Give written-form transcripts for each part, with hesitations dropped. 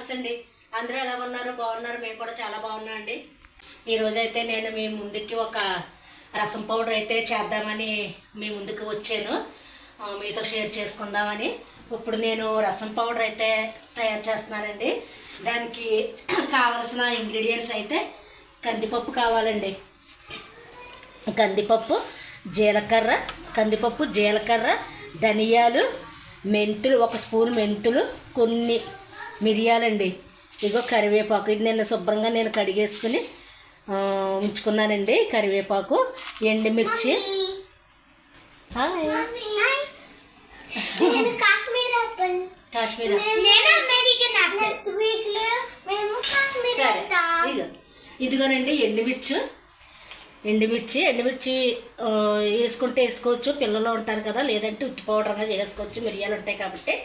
నమస్తే అండి. అందరూ ఎలా ఉన్నారు? బాగున్నారు? మేము కూడా చాలా బాగున్నాం అండి. ఈరోజైతే నేను మీ ముందుకి ఒక రసం పౌడర్ అయితే చేద్దామని మీ ముందుకు వచ్చాను, మీతో షేర్ చేసుకుందామని. ఇప్పుడు నేను రసం పౌడర్ అయితే తయారు చేస్తున్నానండి. దానికి కావలసిన ఇంగ్రీడియంట్స్ అయితే కందిపప్పు కావాలండి. కందిపప్పు, జీలకర్ర, ధనియాలు, మెంతులు, 1 స్పూన్ మెంతులు, కొన్ని మిరియాలండి. ఇగో కరివేపాకు, ఇది నిన్న శుభ్రంగా నేను కడిగేసుకుని ఉంచుకున్నానండి. కరివేపాకు, ఎండుమిర్చి, కాశ్మీర్ ఇదిగోనండి ఎండుమిర్చి వేసుకుంటే వేసుకోవచ్చు, పిల్లలు ఉంటారు కదా, లేదంటే ఉత్తి పౌడర్ అన్నా చేసుకోవచ్చు. మిరియాలు ఉంటాయి కాబట్టి.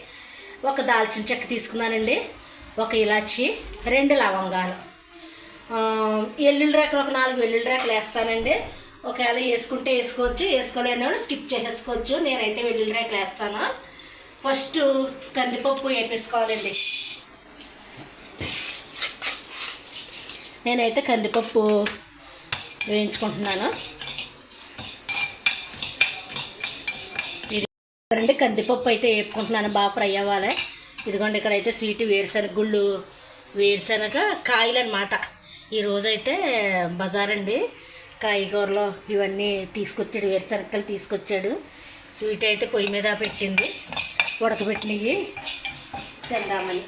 ఒక దాల్చిన చెక్క తీసుకున్నానండి, ఒక ఇలాచి, 2 లవంగాలు, ఎల్లుల్లి రేకలు, ఒక 4 వెల్లుల్లి రేకలు వేస్తానండి. ఒకవేళ వేసుకుంటే వేసుకోవచ్చు, వేసుకోలేని వాళ్ళు స్కిప్ చేసేసుకోవచ్చు. నేనైతే వెల్లుల్లి రేకలు వేస్తాను. ఫస్ట్ కందిపప్పు వేపేసుకోవాలండి. నేనైతే కందిపప్పు వేయించుకుంటున్నాను. ఇది కందిపప్పు అయితే వేపుకుంటున్నాను, బాగా ఫ్రై అవ్వాలి. ఇదిగోండి, ఇక్కడైతే స్వీట్ వేరుశనగ కాయలు అనమాట. ఈరోజైతే బజార్ అండి, కాయగూరలో ఇవన్నీ తీసుకొచ్చాడు, వేరుశనగలు తీసుకొచ్చాడు. స్వీట్ అయితే పొయ్యి మీద పెట్టింది, ఉడకబెట్టినవి తిందామని.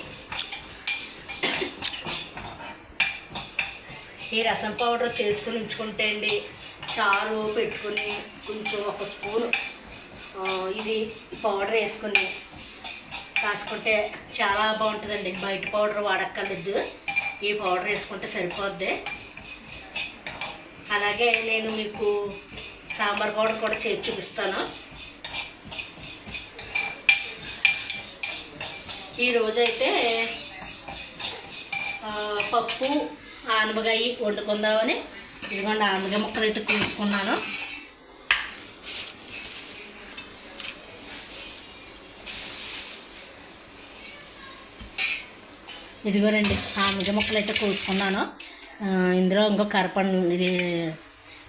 ఈ రసం పౌడర్ చేసుకుని ఉంచుకుంటే అండి, చారు పెట్టుకుని కొంచెం 1 స్పూను ఇది పౌడర్ వేసుకుని కాసుకుంటే చాలా బాగుంటుందండి. బయట పౌడర్ వాడక్కర్లేదు, ఈ పౌడర్ వేసుకుంటే సరిపోద్ది. అలాగే నేను మీకు సాంబార్ పౌడర్ కూడా చేసి చూపిస్తాను. ఈరోజైతే పప్పు, ఆనపకాయ వండుకుందామని ఇదిగోండి ఆనపకాయ ముక్కలు అయితే తీసుకున్నాను. ఇదిగోనండి ఆనపకాయ ముక్కలు అయితే కోసుకున్నాను. ఇందులో ఇంకో కరపండు, ఇది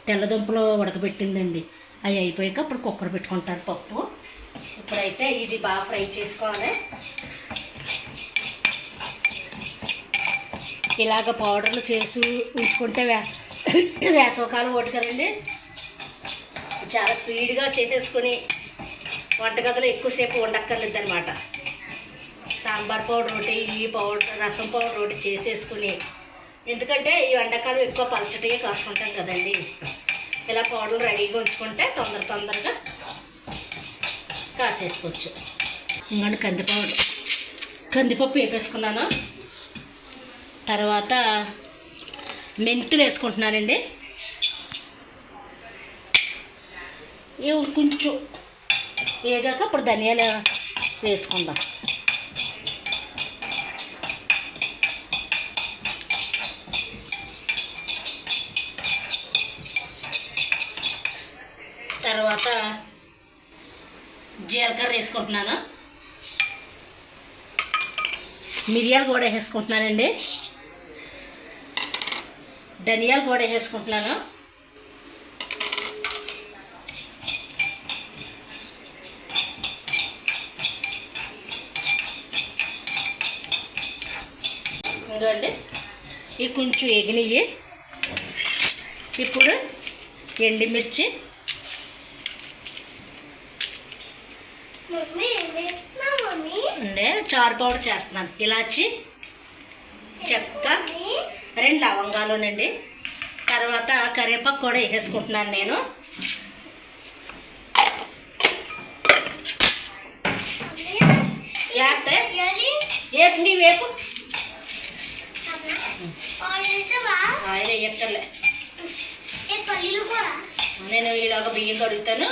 తెల్లదుంపలు ఉడకబెట్టిందండి. అవి అయిపోయాక అప్పుడు కుక్కర్ పెట్టుకుంటారు పప్పు. ఇప్పుడైతే ఇది బాగా ఫ్రై చేసుకోవాలి. ఇలాగ పౌడర్లు చేసి ఉంచుకుంటే వేసవకాలం ఒకటి కదండి, చాలా స్పీడ్గా చేసేసుకొని వంటగదిలో ఎక్కువసేపు ఉండక్కర్లేదు అనమాట. సాంబార్ పౌడర్ ఒకటి, ఈ పౌడర్ రసం పౌడర్ ఒకటి చేసేసుకుని, ఎందుకంటే ఈ వంటకాలు ఎక్కువ పలచటిగా కాసుకుంటాం కదండి. ఇలా పౌడర్లు రెడీగా ఉంచుకుంటే తొందరగా కాసేసుకోవచ్చు. ఇంకోండి కందిపప్పు వేపేసుకున్నాను. తర్వాత మెంతులు వేసుకుంటున్నానండి. ఇవి కొంచెం వేగాక అప్పుడు ధనియాలు వేసుకుందాం. తర్వాత జీలకర్ర వేసుకుంటున్నాను, మిరియాలు కూడా వేసుకుంటున్నానండి, ధనియాలు కూడా వేసుకుంటున్నాను. ఇంకోండి ఇవి కొంచెం ఎగినవి. ఇప్పుడు ఎండుమిర్చి, చారు పౌడర్ చేస్తున్నాను. ఇలాచి, చెక్క, 2 లవంగాలునండి. తర్వాత కరివేపాకు కూడా వేసుకుంటున్నాను నేను. వేపు ఆయిల్ వేయక్కర్లే, నేను ఇలాగ బియ్యం కడుగుతాను.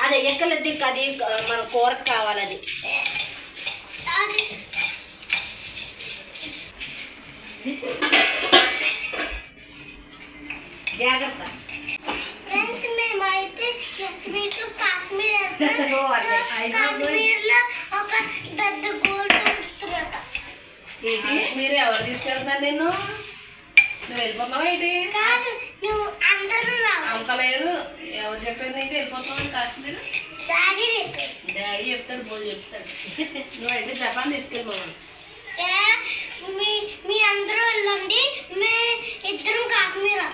అది ఎక్కలేదు, ఇంకా అది మన కూరకు కావాలి. అది జాగ్రత్త. ఫ్రెండ్స్ మేమైతే మీకు మీరు ఎవరు తీసుకెళ్తున్నారు? నేను నువ్వు వెళ్ళిపోతున్నావా ఏంటి? అంతలేదు. ఎవరు చెప్పారు నీకు వెళ్ళిపోతున్నావు కాశ్మీర్? డాడీ చెప్తాడు, బోల్ చెప్తాడు. నువ్వైతే జపాన్ తీసుకెళ్ళిపోవాలి. మీ అందరూ వెళ్ళండి, ఇద్దరం కాశ్మీర్.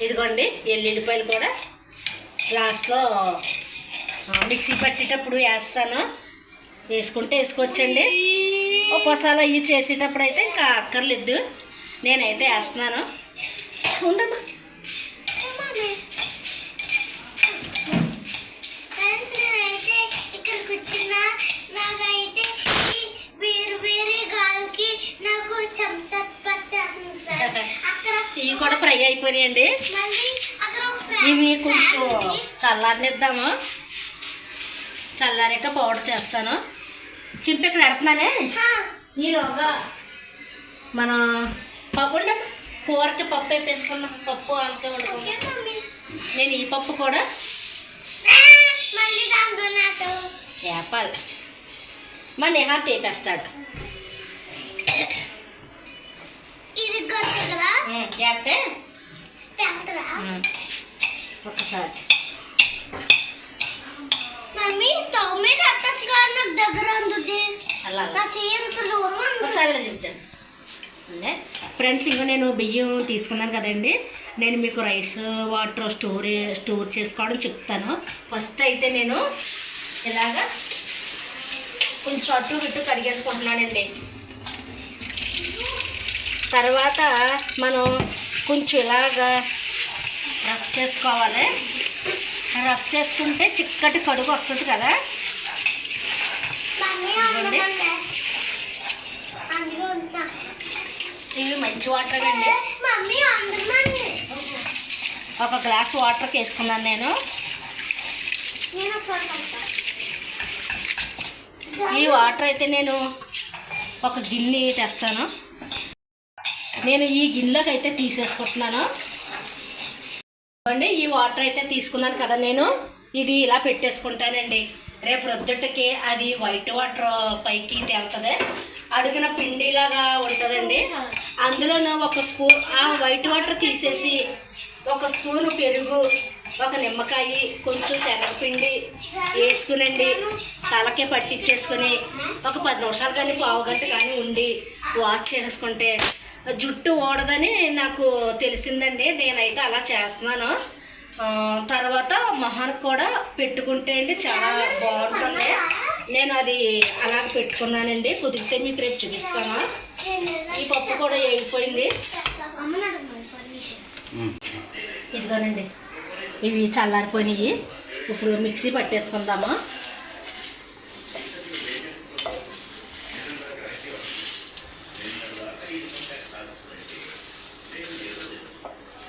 ఇదిగోండి ఎల్లుల్లిపాయలు కూడా లాస్ట్లో మిక్సీ పట్టేటప్పుడు వేస్తాను. వేసుకుంటే వేసుకోవచ్చండి. ఉపవాసాలు అవి చేసేటప్పుడు అయితే ఇంకా అక్కర్లేదు. నేనైతే వేస్తున్నాను. ఉండమ్మా. ఇవి కూడా ఫ్రై అయిపోయాయండి. ఇవి కొంచెం చల్లారనిద్దాము. చల్లారాక పౌడర్ చేస్తాను. చింపి ఇక్కడ పెడుతున్నానే. ఈలోగా మనం పప్పు కూరకి పప్పు వేపేసుకున్నాం. పప్పు అంతే వండుకున్నాం. నేను ఈ పప్పు కూడా వేపాలి. మా నేహా తేపేస్తాడు. అంటే ఒకసారి ఒకసారి చెప్తాను అంటే ఫ్రెండ్స్. ఇంకా నేను బియ్యం తీసుకున్నాను కదండి. నేను మీకు రైస్ వాటర్ స్టోర్ చేసుకోవడం చెప్తాను. ఫస్ట్ అయితే నేను ఇలాగా కొంచెం అటు ఇటు కడిగేసుకుంటున్నానండి. తర్వాత మనం కొంచెం ఇలాగా రఫ్ చేసుకోవాలి. రఫ్ చేసుకుంటే చిక్కటి కడుగు వస్తుంది కదా. ఇవి మంచి వాటర్ అండి. ఒక గ్లాస్ వాటర్కి వేసుకున్నాను నేను. ఈ వాటర్ అయితే నేను ఒక గిన్నె తెస్తాను. నేను ఈ గిన్నెలోకి అయితే తీసేసుకుంటున్నాను అండి. ఈ వాటర్ అయితే తీసుకున్నాను కదా నేను. ఇది ఇలా పెట్టేసుకుంటానండి. రేపు రొద్దుటకి అది వైట్ వాటర్ పైకి తేలుతుంది. అడుగున పిండిలాగా ఉంటుందండి. అందులోనూ ఒక స్పూన్ ఆ వైట్ వాటర్ తీసేసి ఒక స్పూను పెరుగు, ఒక నిమ్మకాయ, కొంచెం శనగపిండి వేసుకునండి తలకే పట్టించేసుకొని ఒక 10 నిమిషాలు కానీ పావు గంట కానీ ఉండి వాష్ చేసుకుంటే జుట్టు ఓడదని నాకు తెలిసిందండి. నేనైతే అలా చేస్తున్నాను. తర్వాత మొహానికి కూడా పెట్టుకుంటే అండి చాలా బాగుంటుంది. నేను అది అలాగ పెట్టుకున్నానండి. కుదిరితే మీకు రేపు చూపిస్తాను. ఈ పప్పు కూడా వేగిపోయింది. ఇదిగోనండి ఇవి చల్లారిపోయినాయి. ఇప్పుడు మిక్సీ పట్టేసుకుందాము.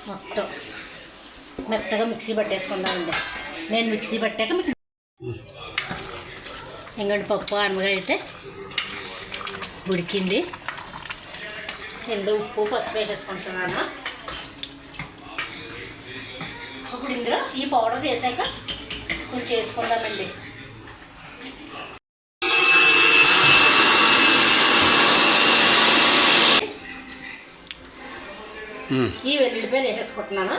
మొత్తం మెత్తగా మిక్సీ పట్టేసుకుందామండి. నేను మిక్సీ పట్టాక మీకు ఇంకోటి పప్పు అనగా అయితే ఉడికింది. ఇందులో ఉప్పు పసుపు వేసేసుకుంటున్నాను. ఇప్పుడు ఇందులో ఈ పౌడర్ చేశాక కొంచెం వేసుకుందామండి. ఈ వెల్లుల్లిపాయలు వేసేసుకుంటున్నాను.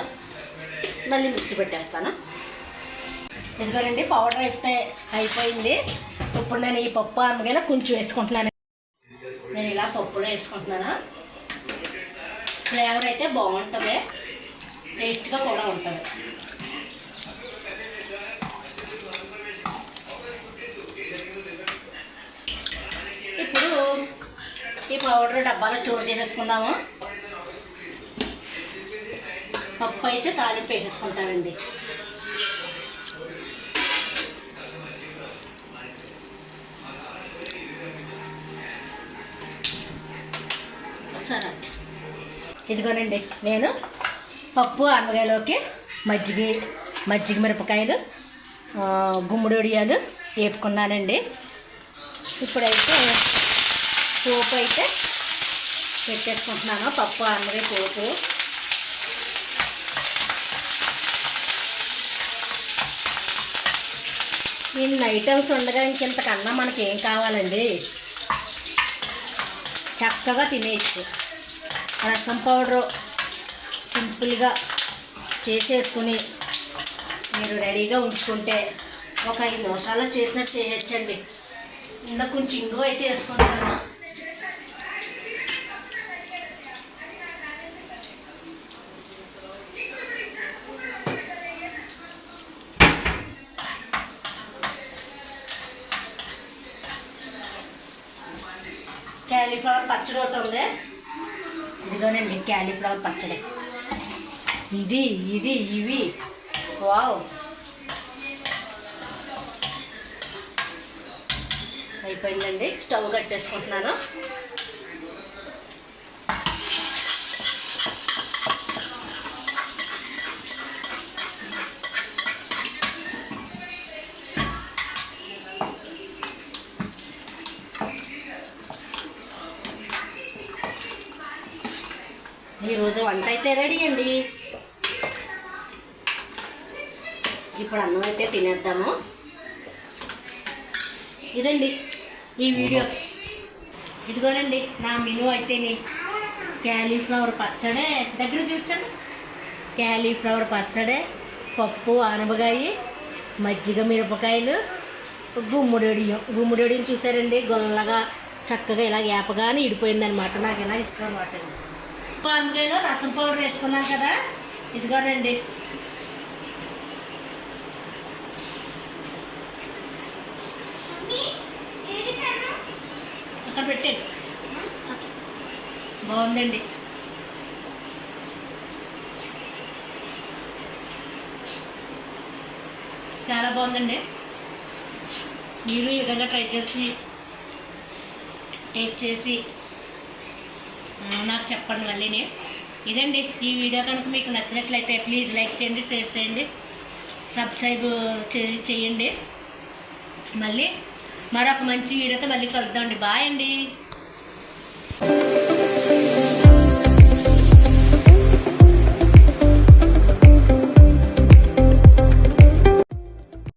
మళ్ళీ మిక్సీ పెట్టేస్తాను. ఎందుకంటే పౌడర్ అయితే అయిపోయింది. ఇప్పుడు నేను ఈ పప్పు అనగా కొంచెం వేసుకుంటున్నాను. నేను ఇలా పప్పులో వేసుకుంటున్నాను. ఫ్లేవర్ అయితే బాగుంటుంది, టేస్ట్గా కూడా ఉంటుంది. ఇప్పుడు ఈ పౌడర్ డబ్బాలో స్టోర్ చేసేసుకుందాము. పప్పు అయితే తాలింపు వేసేసుకుంటానండి. ఇదిగోనండి నేను పప్పు అనగాయలోకి మజ్జిగ మిరపకాయలు గుమ్మడి వడియాలు వేపుకున్నానండి. ఇప్పుడైతే పోపు అయితే పెట్టేసుకుంటున్నాను. పప్పు అనగాయ పోపు ఇన్ని ఐటమ్స్ ఉండగా ఇంకెంతకన్నా మనకి ఏం కావాలండి. చక్కగా తినేయచ్చు. రసం పౌడరు సింపుల్గా చేసేసుకుని మీరు రెడీగా ఉంచుకుంటే ఒక 5 నిమిషాల్లో చేసినట్టు చేయొచ్చండి. ఇందులో కొంచెం ఇంగువ అయితే వేసుకుంటాను. క్యాలీఫ్లవర్ పచ్చడి అవుతుంది. ఇదిగోనండి క్యాలీఫ్లవర్ పచ్చడి. ఇవి వావ్, అయిపోయిందండి. స్టవ్ కట్టేసుకుంటున్నాను. ఈరోజు వంట అయితే రెడీ అండి. ఇప్పుడు అన్నం అయితే తినేద్దాము. ఇదండి ఈ వీడియో. ఇదిగోనండి నా మెనూ అయితేని క్యాలీఫ్లవర్ పచ్చడే, దగ్గర చూపించండి. క్యాలీఫ్లవర్ పచ్చడే, పప్పు ఆనపకాయ, మజ్జిగ మిరపకాయలు, గుమ్మడిడియం చూసారండి. గొల్లగా చక్కగా ఇలా ఏపగానే ఇడిపోయిందనమాట. నాకు ఇలా ఇష్టం అనమాట. ఆనపకాయలో రసం పౌడర్ వేసుకున్నాను కదా, ఇదిగోనండి. అక్కడ పెట్టండి. బాగుందండి. చాలా బాగుందండి. మీరు ఈ విధంగా ట్రై చేసి టేస్ట్ చేసి నాకు చెప్పండి మళ్ళీని. ఇదండి ఈ వీడియో కనుక మీకు నచ్చినట్లయితే ప్లీజ్ లైక్ చేయండి, షేర్ చేయండి, సబ్స్క్రైబ్ చేయండి. మళ్ళీ మరొక మంచి వీడియోతో మళ్ళీ కలుద్దామండి. బాయ్ అండి.